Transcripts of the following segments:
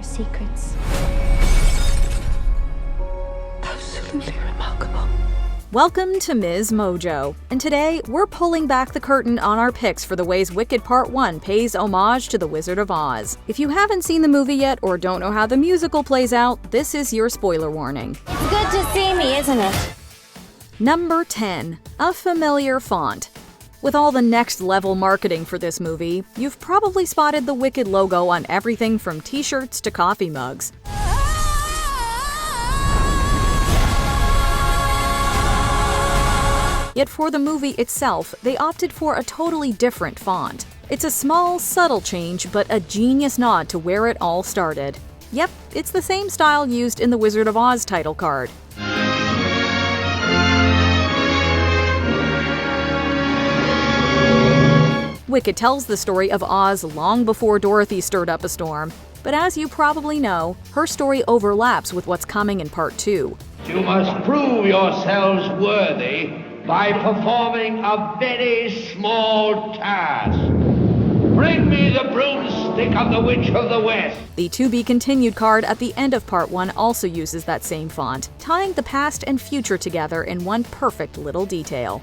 secrets. Absolutely remarkable. Welcome to MsMojo, and today we're pulling back the curtain on our picks for the ways Wicked Part 1 pays homage to The Wizard of Oz. If you haven't seen the movie yet or don't know how the musical plays out, this is your spoiler warning. It's good to see me, isn't it? Number 10. A familiar font. With all the next-level marketing for this movie, you've probably spotted the Wicked logo on everything from t-shirts to coffee mugs. Yet for the movie itself, they opted for a totally different font. It's a small, subtle change, but a genius nod to where it all started. Yep, it's the same style used in the Wizard of Oz title card. Wicked tells the story of Oz long before Dorothy stirred up a storm, but as you probably know, her story overlaps with what's coming in Part 2. You must prove yourselves worthy by performing a very small task. Bring me the broomstick of the Witch of the West. The to-be-continued card at the end of Part 1 also uses that same font, tying the past and future together in one perfect little detail.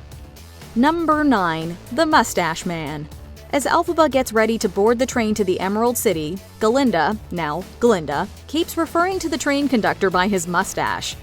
Number 9. The Mustache Man. As Elphaba gets ready to board the train to the Emerald City, Glinda, now Glinda, keeps referring to the train conductor by his mustache.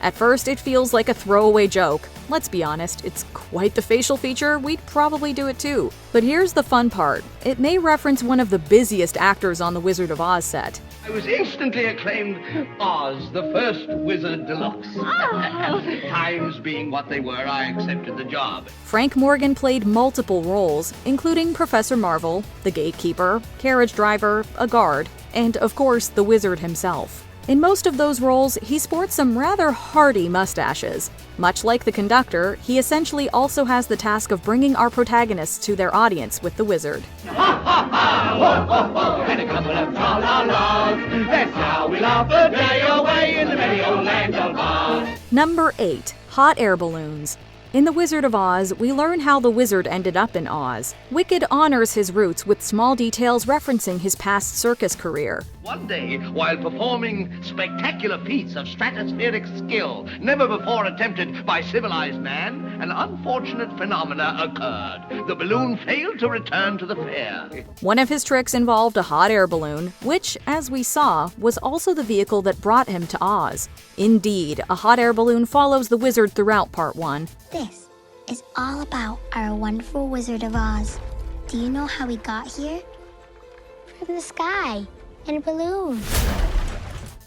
At first, it feels like a throwaway joke. Let's be honest, it's quite the facial feature, we'd probably do it too. But here's the fun part. It may reference one of the busiest actors on the Wizard of Oz set. I was instantly acclaimed Oz, the first wizard deluxe. Times being what they were, I accepted the job. Frank Morgan played multiple roles, including Professor Marvel, the gatekeeper, carriage driver, a guard, and of course, the wizard himself. In most of those roles, he sports some rather hardy mustaches. Much like the conductor, he essentially also has the task of bringing our protagonists to their audience with the wizard. And a couple of tra-la-las, that's how we laugh a day away in the merry old land of Oz. Number 8. Hot air balloons. In The Wizard of Oz, we learn how the wizard ended up in Oz. Wicked honors his roots with small details referencing his past circus career. One day, while performing spectacular feats of stratospheric skill, never before attempted by civilized man, an unfortunate phenomena occurred. The balloon failed to return to the fair. One of his tricks involved a hot air balloon, which, as we saw, was also the vehicle that brought him to Oz. Indeed, a hot air balloon follows the wizard throughout Part 1. This is all about our wonderful Wizard of Oz. Do you know how he got here? From the sky, in a balloon.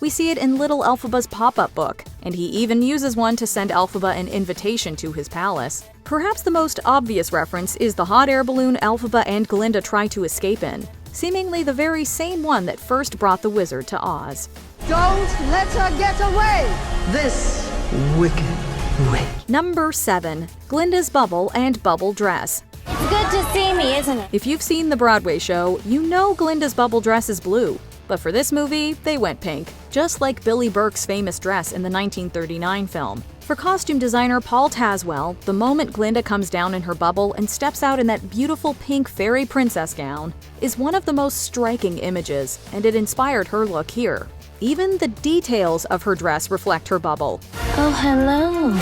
We see it in Little Elphaba's pop-up book, and he even uses one to send Elphaba an invitation to his palace. Perhaps the most obvious reference is the hot air balloon Elphaba and Glinda try to escape in, seemingly the very same one that first brought the wizard to Oz. Don't let her get away! This wicked witch. Number 7. Glinda's bubble and bubble dress. It's good to see me, isn't it? If you've seen the Broadway show, you know Glinda's bubble dress is blue. But for this movie, they went pink, just like Billy Burke's famous dress in the 1939 film. For costume designer Paul Tazwell, the moment Glinda comes down in her bubble and steps out in that beautiful pink fairy princess gown is one of the most striking images, and it inspired her look here. Even the details of her dress reflect her bubble. Oh, hello.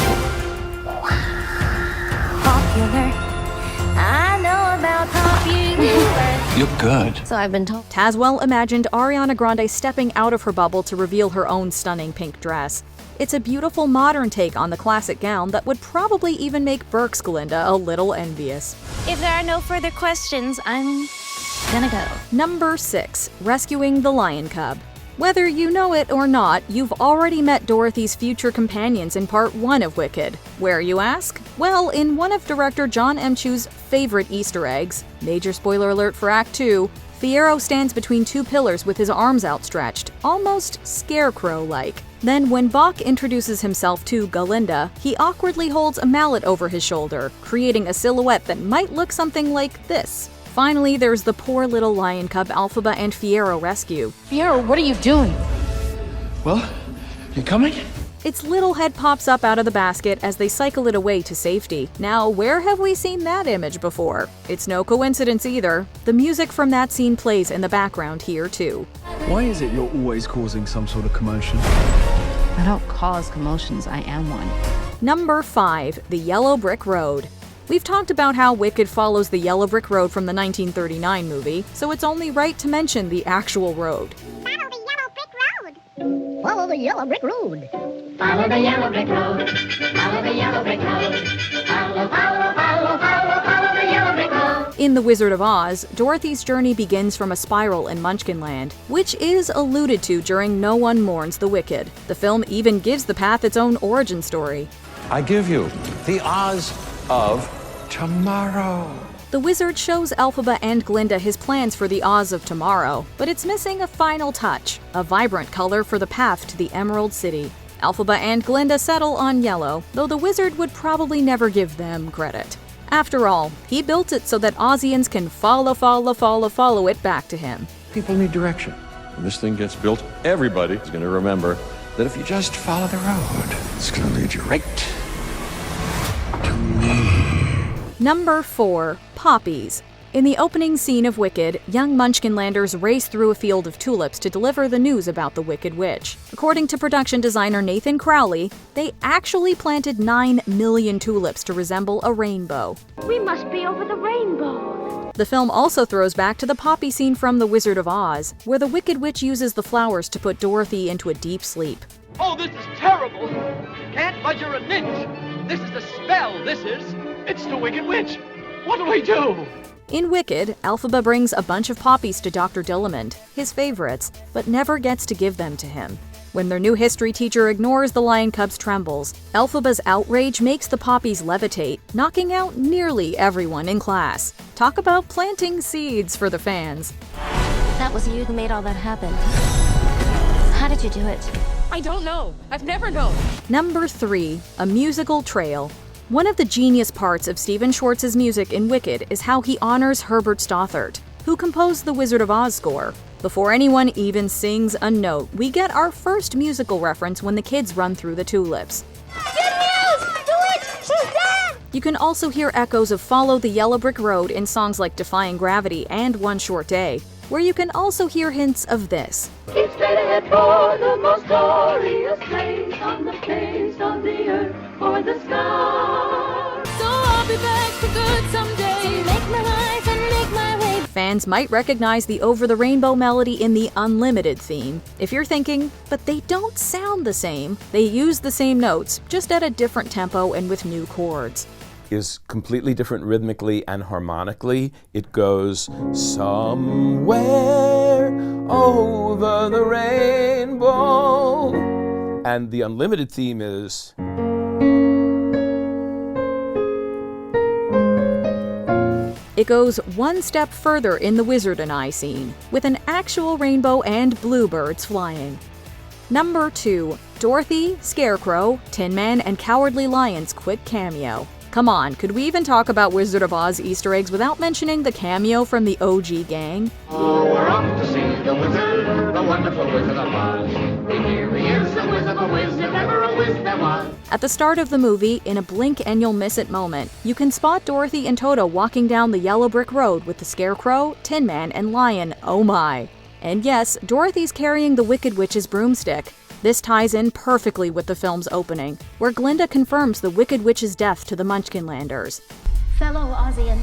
Popular. I know about popular. You're good. So I've been told. Tazwell imagined Ariana Grande stepping out of her bubble to reveal her own stunning pink dress. It's a beautiful modern take on the classic gown that would probably even make Burke's Glinda a little envious. If there are no further questions, I'm gonna go. Number 6. Rescuing the Lion Cub. Whether you know it or not, you've already met Dorothy's future companions in Part 1 of Wicked. Where, you ask? Well, in one of director John M. Chu's favorite Easter eggs, major spoiler alert for Act 2, Fiyero stands between two pillars with his arms outstretched, almost scarecrow-like. Then when Bach introduces himself to Glinda, he awkwardly holds a mallet over his shoulder, creating a silhouette that might look something like this. Finally, there's the poor little lion cub Elphaba and Fiyero rescue. Fiyero, what are you doing? Well, you coming? Its little head pops up out of the basket as they cycle it away to safety. Now, where have we seen that image before? It's no coincidence either. The music from that scene plays in the background here too. Why is it you're always causing some sort of commotion? I don't cause commotions, I am one. Number 5. The Yellow Brick Road. We've talked about how Wicked follows the Yellow Brick Road from the 1939 movie, so it's only right to mention the actual road. Follow the yellow brick road. Follow the yellow brick road. Follow the yellow brick road. Follow the yellow brick road. In The Wizard of Oz, Dorothy's journey begins from a spiral in Munchkinland, which is alluded to during No One Mourns the Wicked. The film even gives the path its own origin story. I give you the Oz of tomorrow. The wizard shows Elphaba and Glinda his plans for the Oz of tomorrow, but it's missing a final touch, a vibrant color for the path to the Emerald City. Elphaba and Glinda settle on yellow, though the wizard would probably never give them credit. After all, he built it so that Ozians can follow it back to him. People need direction. When this thing gets built, everybody is going to remember that if you just follow the road, it's going to lead you right to me. Number 4. Poppies. In the opening scene of Wicked, young Munchkinlanders race through a field of tulips to deliver the news about the Wicked Witch. According to production designer Nathan Crowley, they actually planted 9 million tulips to resemble a rainbow. We must be over the rainbow. The film also throws back to the poppy scene from The Wizard of Oz, where the Wicked Witch uses the flowers to put Dorothy into a deep sleep. Oh, this is terrible! Can't budger an inch! This is the spell, this is! It's the Wicked Witch! What do we do? In Wicked, Elphaba brings a bunch of poppies to Dr. Dillamond, his favorites, but never gets to give them to him. When their new history teacher ignores the lion cub's trembles, Elphaba's outrage makes the poppies levitate, knocking out nearly everyone in class. Talk about planting seeds for the fans. That was you who made all that happen. How did you do it? I don't know. I've never known. Number 3. A musical trail. One of the genius parts of Stephen Schwartz's music in Wicked is how he honors Herbert Stothart, who composed the Wizard of Oz score. Before anyone even sings a note, we get our first musical reference when the kids run through the tulips. Good news! The witch! She's dead! You can also hear echoes of Follow the Yellow Brick Road in songs like Defying Gravity and One Short Day, where you can also hear hints of this. Keep straight ahead for the most glorious place on the face of the earth or the sky. So I'll be back for good someday. To make my life and make my way. Fans might recognize the Over the Rainbow melody in the Unlimited theme. If you're thinking, but they don't sound the same, they use the same notes, just at a different tempo and with new chords. Is completely different rhythmically and harmonically. It goes somewhere over the rainbow. And the Unlimited theme is... It goes one step further in the Wizard and I scene, with an actual rainbow and bluebirds flying. Number 2. Dorothy, Scarecrow, Tin Man, and Cowardly Lion's quick cameo. Come on, could we even talk about Wizard of Oz Easter eggs without mentioning the cameo from the OG gang? Oh, we're off to see the wizard, the wonderful Wizard of Oz. Here he is, the Wizard of Wiz, if ever a wiz there was. At the start of the movie, in a blink and you'll miss it moment, you can spot Dorothy and Toto walking down the yellow brick road with the Scarecrow, Tin Man, and Lion, oh my. And yes, Dorothy's carrying the Wicked Witch's broomstick. This ties in perfectly with the film's opening, where Glinda confirms the Wicked Witch's death to the Munchkinlanders. Fellow Ozians,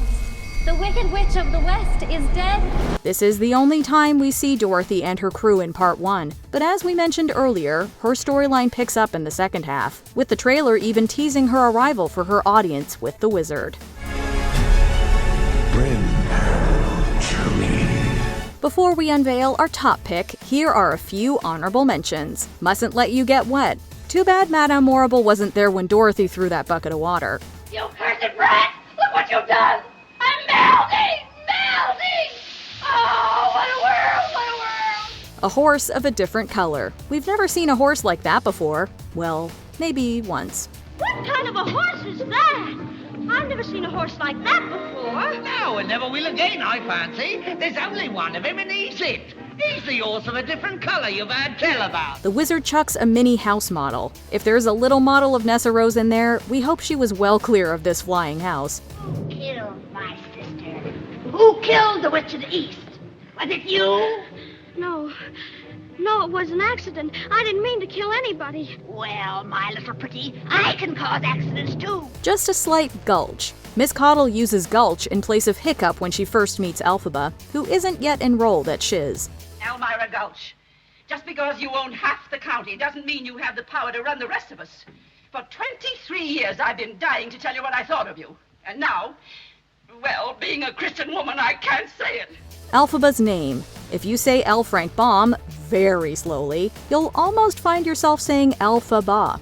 the Wicked Witch of the West is dead. This is the only time we see Dorothy and her crew in Part 1, but as we mentioned earlier, her storyline picks up in the second half, with the trailer even teasing her arrival for her audience with the wizard. Bring her to me. Before we unveil our top pick, here are a few honorable mentions. Mustn't Let You Get Wet. Too bad Madame Morrible wasn't there when Dorothy threw that bucket of water. You cursed brat! Look what you've done! I'm melting! Melting! Oh, what a world! What a world! A horse of a different color. We've never seen a horse like that before. Well, maybe once. What kind of a horse is that? I've never seen a horse like that before. No, and never will again, I fancy. There's only one of him, and he's it. These are yours of a different color you've had tell about. The wizard chucks a mini house model. If there's a little model of Nessa Rose in there, we hope she was well clear of this flying house. Who killed my sister? Who killed the Witch of the East? Was it you? No, it was an accident. I didn't mean to kill anybody. Well, my little pretty, I can cause accidents too. Just a slight gulch. Miss Caudle uses gulch in place of hiccup when she first meets Elphaba, who isn't yet enrolled at Shiz. Elmira Gulch, just because you own half the county doesn't mean you have the power to run the rest of us. For 23 years I've been dying to tell you what I thought of you. And now, well, being a Christian woman, I can't say it. Elphaba's name. If you say L. Frank Baum very slowly, you'll almost find yourself saying Elphaba.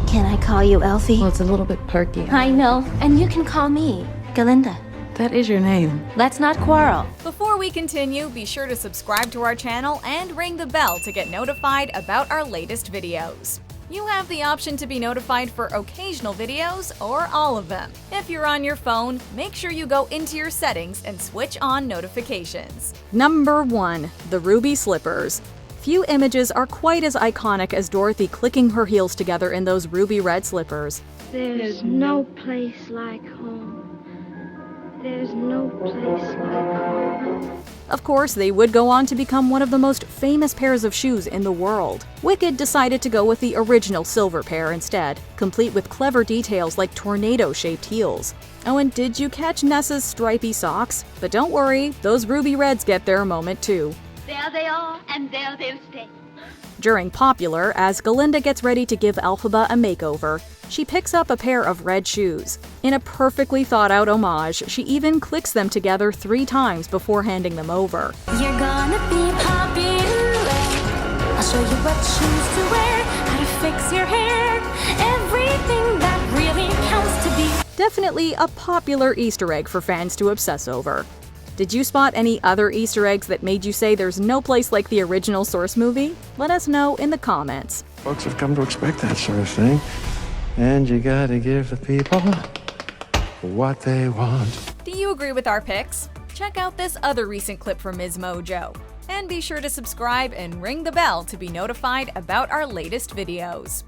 Can I call you Elfie? Well, it's a little bit perky. I know, and you can call me Glinda. That is your name. Let's not quarrel. Before we continue, be sure to subscribe to our channel and ring the bell to get notified about our latest videos. You have the option to be notified for occasional videos or all of them. If you're on your phone, make sure you go into your settings and switch on notifications. Number 1. The Ruby Slippers. Few images are quite as iconic as Dorothy clicking her heels together in those ruby red slippers. There's no place like home. There's no place like home. Of course, they would go on to become one of the most famous pairs of shoes in the world. Wicked decided to go with the original silver pair instead, complete with clever details like tornado-shaped heels. Oh, and did you catch Nessa's stripy socks? But don't worry, those ruby reds get their moment too. There they are, and there they'll stay. During Popular, as Glinda gets ready to give Elphaba a makeover, she picks up a pair of red shoes. In a perfectly thought-out homage, she even clicks them together 3 times before handing them over. You're gonna be popular. I'll show you what shoes to wear, how to fix your hair, everything that really counts to be. Definitely a popular Easter egg for fans to obsess over. Did you spot any other Easter eggs that made you say there's no place like the original source movie? Let us know in the comments. Folks have come to expect that sort of thing. And you gotta give the people what they want. Do you agree with our picks? Check out this other recent clip from MsMojo. And be sure to subscribe and ring the bell to be notified about our latest videos.